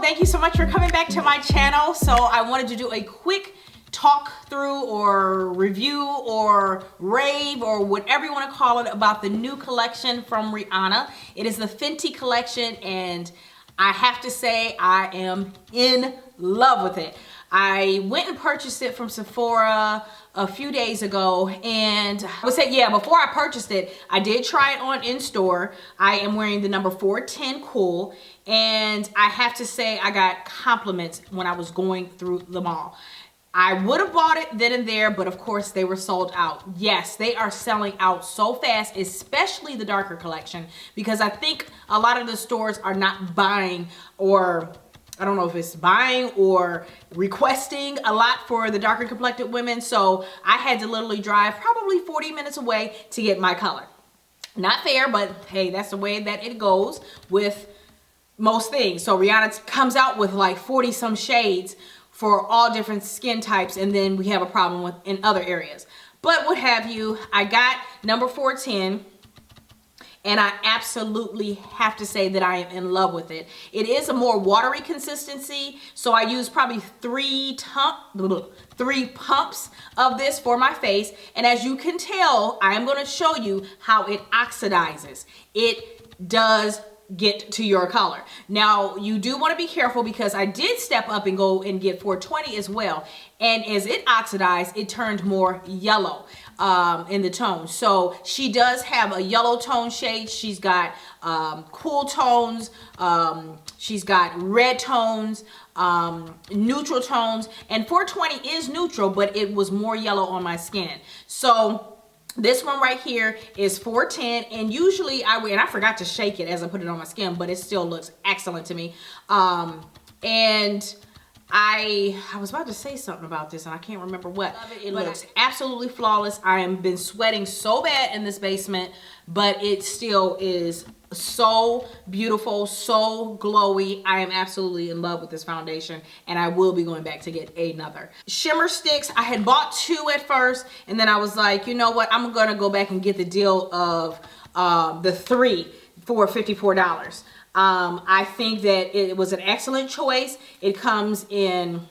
thank you so much for coming back to my channel. So I wanted to do a quick talk through or review or rave or whatever you want to call it about the new collection from Rihanna. It is the Fenty collection, and I have to say I am in love with it. I went and purchased it from Sephora a few days ago, and I would say, yeah, before I purchased it, I did try it on in store. I am wearing the number 410 Cool, and I have to say I got compliments when I was going through the mall. I would have bought it then and there, but of course they were sold out. Yes, they are selling out so fast, especially the darker collection, because I think a lot of the stores are not buying, or I don't know if it's buying or requesting a lot for the darker complected women. So I had to literally drive probably 40 minutes away to get my color. Not fair, but hey, that's the way that it goes with most things. So Rihanna comes out with like 40 some shades for all different skin types, and then we have a problem with in other areas. But what have you, I got number 410. And I absolutely have to say that I am in love with it. It is a more watery consistency, so I use probably three pumps of this for my face. And as you can tell, I am going to show you how it oxidizes. It does get to your color. Now, you do want to be careful, because I did step up and go and get 420 as well. And as it oxidized, it turned more yellow in the tone. So she does have a yellow tone shade. She's got cool tones. She's got red tones, neutral tones. And 420 is neutral, but it was more yellow on my skin. So this one right here is 410, and usually I wear, and I forgot to shake it as I put it on my skin, but it still looks excellent to me. And I was about to say something about this, and I can't remember what. It looks absolutely flawless. I have been sweating so bad in this basement, but it still is so beautiful, so glowy. I am absolutely in love with this foundation, and I will be going back to get another. Shimmer sticks, I had bought 2 at first, and then I was like, you know what, I'm gonna go back and get the deal of the 3 for $54. I think that it was an excellent choice. It comes in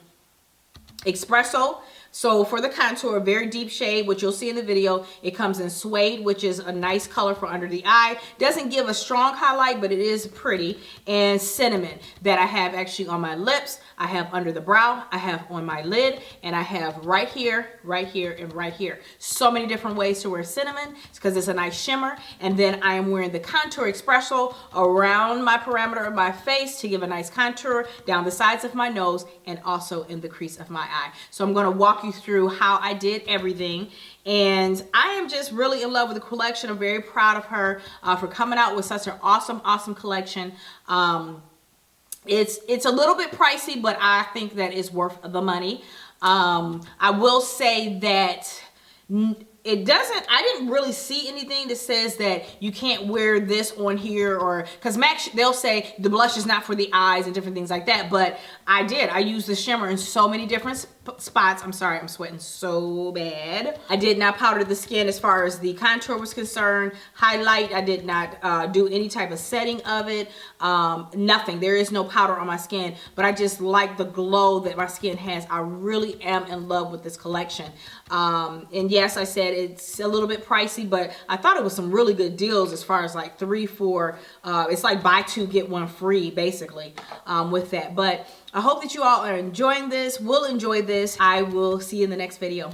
Espresso. So for the contour, very deep shade, which you'll see in the video. It comes in suede, which is a nice color for under the eye. Doesn't give a strong highlight, but it is pretty. And Cinnamon, that I have actually on my lips. I have under the brow. I have on my lid. And I have right here, and right here. So many different ways to wear Cinnamon, because it's a nice shimmer. And then I am wearing the Contour Espresso around my parameter of my face to give a nice contour down the sides of my nose and also in the crease of my eye. So I'm going to walk you through how I did everything, and I am just really in love with the collection. I'm very proud of her for coming out with such an awesome collection. It's a little bit pricey, but I think that is worth the money. I will say that I didn't really see anything that says that you can't wear this on here, or because MAC, they'll say the blush is not for the eyes and different things like that, but I used the shimmer in so many different spots. I'm sorry, I'm sweating so bad. I did not powder the skin as far as the contour was concerned. Highlight, I did not do any type of setting of it. Nothing. There is no powder on my skin, but I just like the glow that my skin has. I really am in love with this collection. And yes, I said it's a little bit pricey, but I thought it was some really good deals as far as like 3 for it's like buy 2 get 1 free basically with that. But I hope that you all are enjoying this, will enjoy this. I will see you in the next video.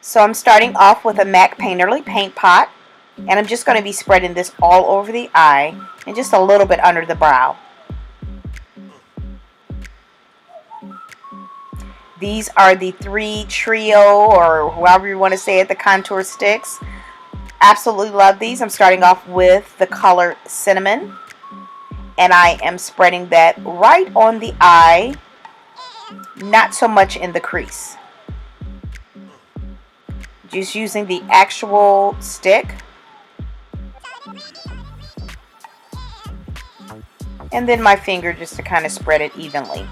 So I'm starting off with a MAC Painterly paint pot, and I'm just going to be spreading this all over the eye and just a little bit under the brow. These are the 3 trio, or however you want to say it, the contour sticks. Absolutely love these. I'm starting off with the color Cinnamon, and I am spreading that right on the eye, not so much in the crease. Just using the actual stick. And then my finger just to kind of spread it evenly.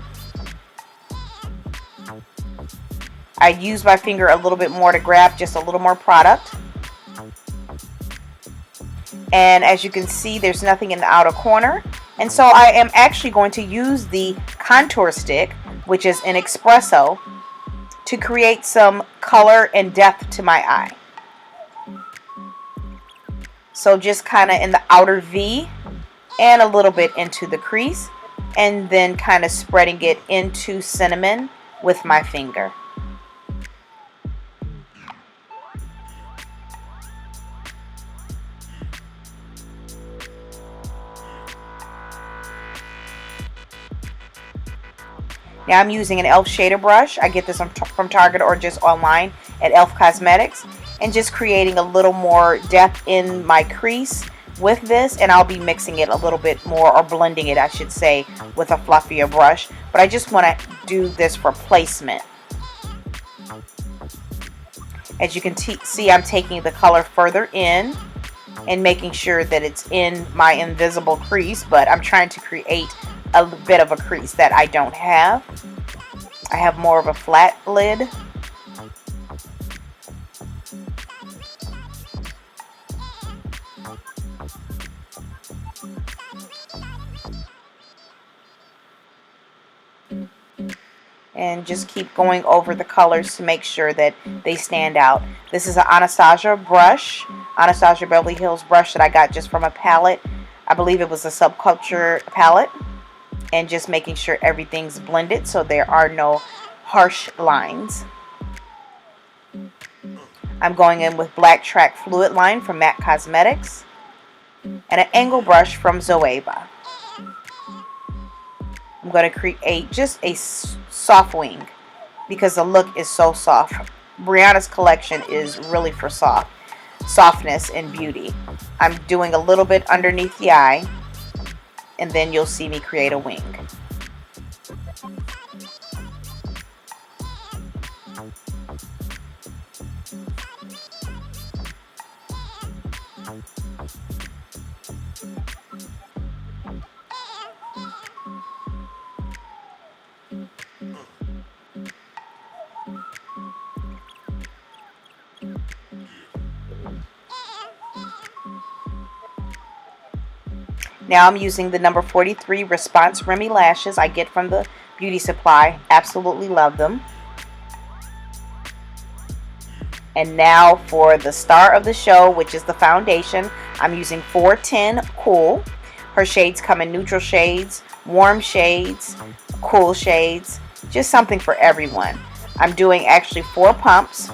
I use my finger a little bit more to grab just a little more product. And as you can see, there's nothing in the outer corner. And so I am actually going to use the contour stick, which is an Espresso, to create some color and depth to my eye. So just kind of in the outer V and a little bit into the crease, and then kind of spreading it into Cinnamon with my finger. Now I'm using an e.l.f. shader brush. I get this from Target or just online at e.l.f. Cosmetics, and just creating a little more depth in my crease with this, and I'll be mixing it a little bit more, or blending it I should say, with a fluffier brush, but I just want to do this for placement. As you can see, I'm taking the color further in and making sure that it's in my invisible crease, but I'm trying to create a bit of a crease that I don't have. I have more of a flat lid. And just keep going over the colors to make sure that they stand out. This is an Anastasia brush, Anastasia Beverly Hills brush that I got just from a palette. I believe it was a Subculture palette. And just making sure everything's blended so there are no harsh lines. I'm going in with Black Track Fluid Line from MAC Cosmetics and an angle brush from Zoeva. I'm going to create just a soft wing because the look is so soft. Brianna's collection is really for softness and beauty. I'm doing a little bit underneath the eye, and then you'll see me create a wing. Now I'm using the number 43 Response Remy lashes I get from the beauty supply. Absolutely love them. And now for the star of the show, which is the foundation. I'm using 410 Cool. Her shades come in neutral shades, warm shades, cool shades, just something for everyone. I'm doing actually 4 pumps.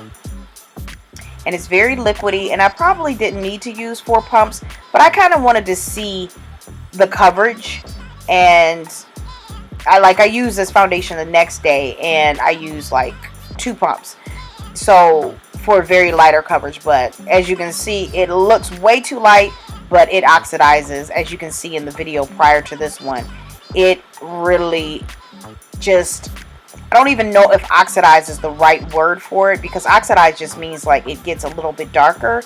And it's very liquidy, and I probably didn't need to use 4 pumps, but I kind of wanted to see the coverage, and I use this foundation the next day, and I use like 2 pumps, so for very lighter coverage. But as you can see, it looks way too light, but it oxidizes. As you can see in the video prior to this one, it really just, I don't even know if oxidize is the right word for it, because oxidize just means like it gets a little bit darker.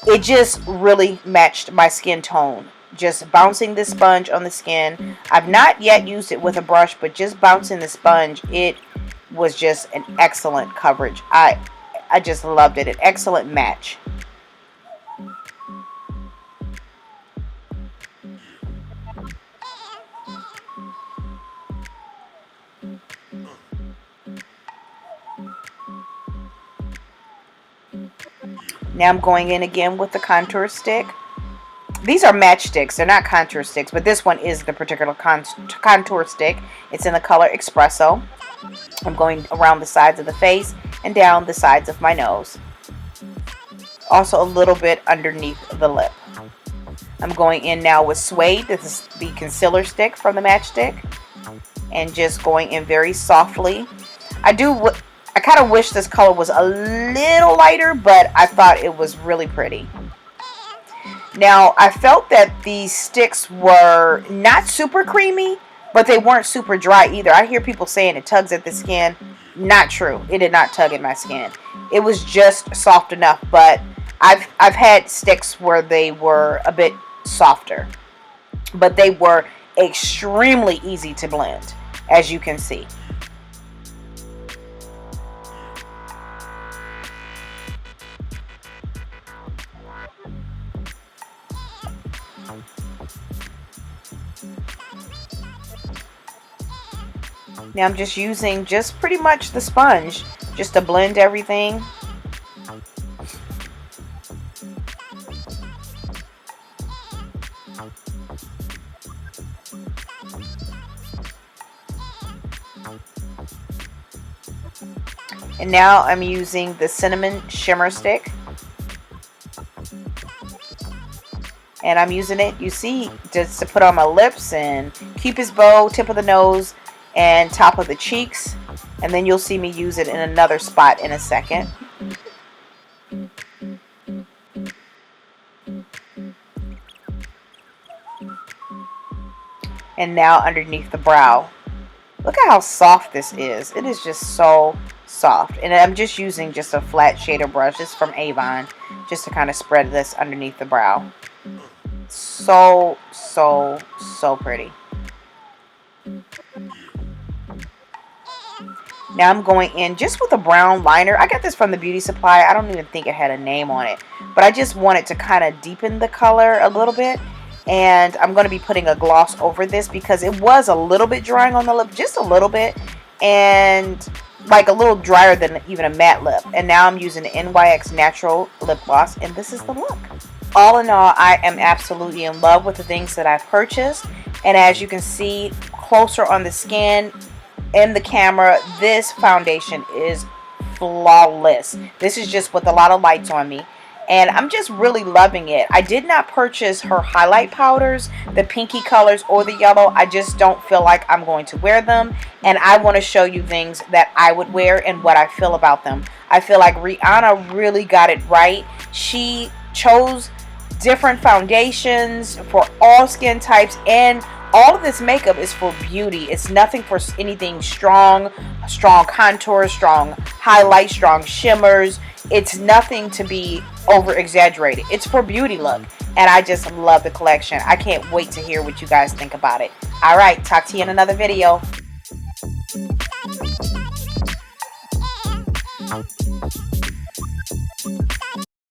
It just really matched my skin tone. Just bouncing the sponge on the skin. I've not yet used it with a brush, but just bouncing the sponge, it was just an excellent coverage. I just loved it. An excellent match. Now I'm going in again with the contour stick. These are match sticks. They're not contour sticks, but this one is the particular contour stick. It's in the color Espresso. I'm going around the sides of the face and down the sides of my nose. Also a little bit underneath the lip. I'm going in now with Suede. This is the concealer stick from the Match Stick. And just going in very softly. I kind of wish this color was a little lighter, but I thought it was really pretty. Now, I felt that these sticks were not super creamy, but they weren't super dry either. I hear people saying it tugs at the skin. Not true. It did not tug at my skin. It was just soft enough, but I've had sticks where they were a bit softer, but they were extremely easy to blend, as you can see. Now I'm just using just pretty much the sponge just to blend everything. And now I'm using the Sinnamon shimmer stick. And I'm using it, you see, just to put on my lips and cupid's bow, tip of the nose, and top of the cheeks. And then you'll see me use it in another spot in a second. And now underneath the brow. Look at how soft this is. It is just so soft. And I'm just using just a flat shader brush. It's from Avon. Just to kind of spread this underneath the brow. So pretty. Now I'm going in just with a brown liner. I got this from the beauty supply. I don't even think it had a name on it. But I just wanted to kind of deepen the color a little bit. And I'm going to be putting a gloss over this because it was a little bit drying on the lip, just a little bit, and like a little drier than even a matte lip. And now I'm using the NYX Natural Lip Gloss, and this is the look. All in all, I am absolutely in love with the things that I've purchased. And as you can see closer on the skin and the camera, this foundation is flawless. This is just with a lot of lights on me. And I'm just really loving it. I did not purchase her highlight powders, the pinky colors or the yellow. I just don't feel like I'm going to wear them. And I want to show you things that I would wear and what I feel about them. I feel like Rihanna really got it right. She chose different foundations for all skin types, and all of this makeup is for beauty. It's nothing for anything strong contour, strong highlight, strong shimmers. It's nothing to be over exaggerated. It's for beauty look, and I just love the collection. I can't wait to hear what you guys think about it. All right, talk to you in another video.